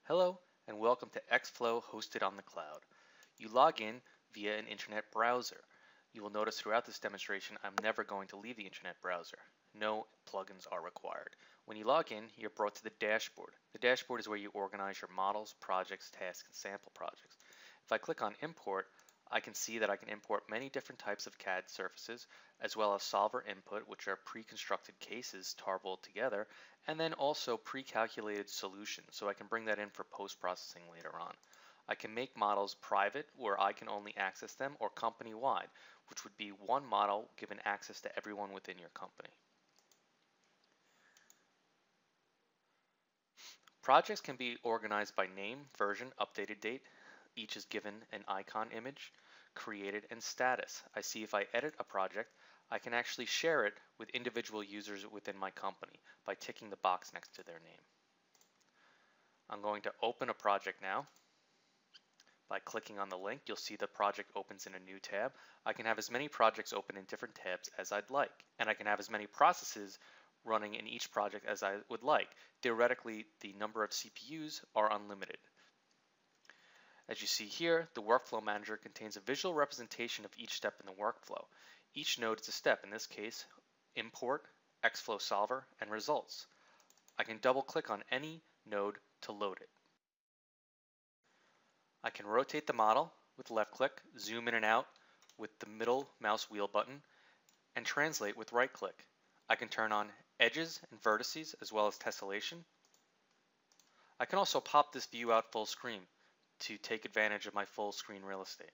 Hello and welcome to XFlow hosted on the cloud. You log in via an internet browser. You will notice throughout this demonstration I'm never going to leave the internet browser. No plugins are required. When you log in, you're brought to the dashboard. The dashboard is where you organize your models, projects, tasks, and sample projects. If I click on import, I can see that I can import many different types of CAD surfaces, as well as solver input, which are pre-constructed cases tarbled together, and then also pre-calculated solutions, so I can bring that in for post-processing later on. I can make models private, where I can only access them, or company-wide, which would be one model given access to everyone within your company. Projects can be organized by name, version, updated date. Each is given an icon image, created, and status. I see if I edit a project, I can actually share it with individual users within my company by ticking the box next to their name. I'm going to open a project now. By clicking on the link, you'll see the project opens in a new tab. I can have as many projects open in different tabs as I'd like, and I can have as many processes running in each project as I would like. Theoretically, the number of CPUs are unlimited. As you see here, the Workflow Manager contains a visual representation of each step in the workflow. Each node is a step, in this case, import, XFlow solver, and results. I can double click on any node to load it. I can rotate the model with left click, zoom in and out with the middle mouse wheel button, and translate with right click. I can turn on edges and vertices as well as tessellation. I can also pop this view out full screen to take advantage of my full screen real estate.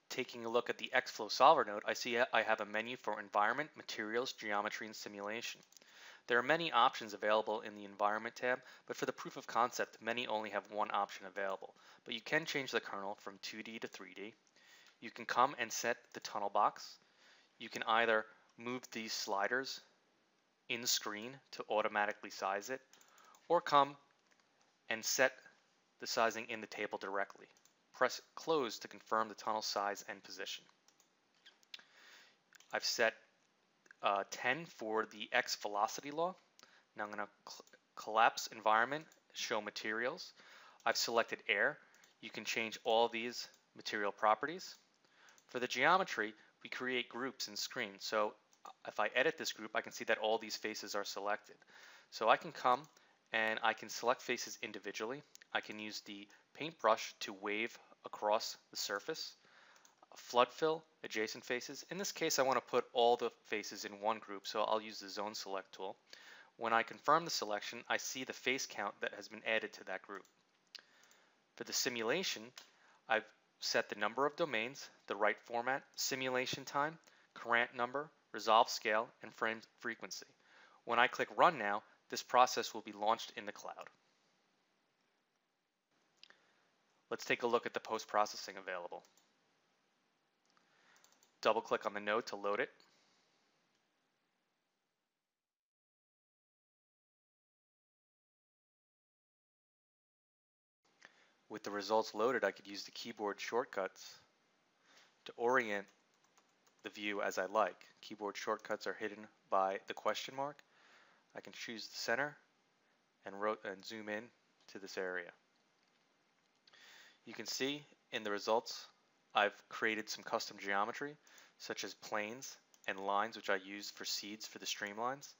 Taking a look at the XFlow solver node, I see I have a menu for environment, materials, geometry, and simulation. There are many options available in the environment tab, but for the proof of concept, many only have one option available. But you can change the kernel from 2D to 3D. You can come and set the tunnel box. You can either move these sliders in screen to automatically size it, or come and set the sizing in the table directly. Press close to confirm the tunnel size and position. I've set 10 for the X velocity law. Now I'm going to collapse environment, show materials. I've selected air. You can change all these material properties. For the geometry, we create groups in screen. So if I edit this group, I can see that all these faces are selected. So I can come and I can select faces individually. I can use the paintbrush to wave across the surface. Flood fill, adjacent faces. In this case, I want to put all the faces in one group, so I'll use the zone select tool. When I confirm the selection, I see the face count that has been added to that group. For the simulation, I've set the number of domains, the right format, simulation time, current number, resolve scale, and frame frequency. When I click run now, this process will be launched in the cloud. Let's take a look at the post-processing available. Double click on the node to load it. With the results loaded, I could use the keyboard shortcuts to orient the view as I like. Keyboard shortcuts are hidden by the question mark. I can choose the center and zoom in to this area. You can see in the results I've created some custom geometry such as planes and lines, which I use for seeds for the streamlines.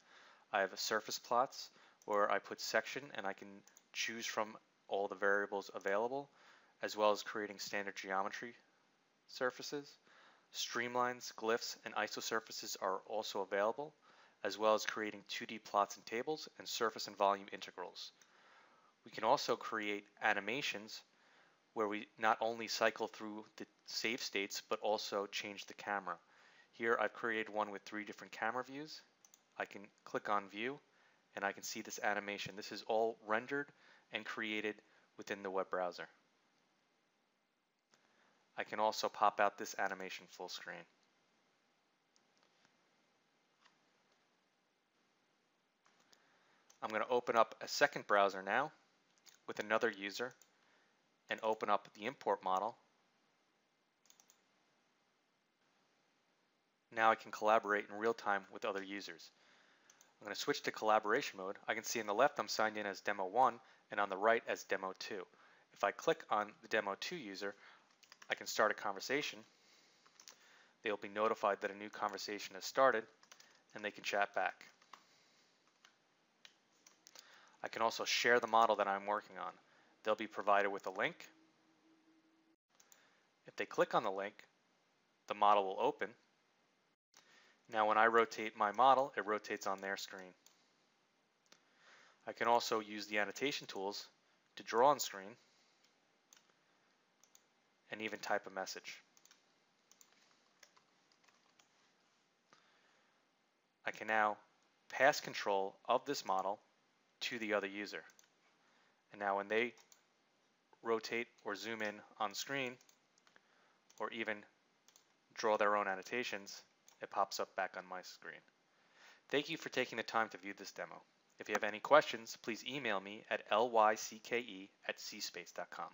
I have a surface plots where I put section and I can choose from all the variables available, as well as creating standard geometry surfaces. Streamlines, glyphs, and isosurfaces are also available, as well as creating 2D plots and tables and surface and volume integrals. We can also create animations where we not only cycle through the save states, but also change the camera. Here I've created one with 3 different camera views. I can click on view and I can see this animation. This is all rendered and created within the web browser. I can also pop out this animation full screen. I'm going to open up a second browser now with another user and open up the import model. Now I can collaborate in real time with other users. I'm going to switch to collaboration mode. I can see on the left I'm signed in as Demo 1, and on the right as Demo 2. If I click on the Demo 2 user, I can start a conversation. They'll be notified that a new conversation has started, and they can chat back. I can also share the model that I'm working on. They'll be provided with a link. If they click on the link, the model will open. Now when I rotate my model, it rotates on their screen. I can also use the annotation tools to draw on screen and even type a message. I can now pass control of this model to the other user. And now when they rotate or zoom in on screen, or even draw their own annotations, it pops up back on my screen. Thank you for taking the time to view this demo. If you have any questions, please email me at lycke@ciespace.com.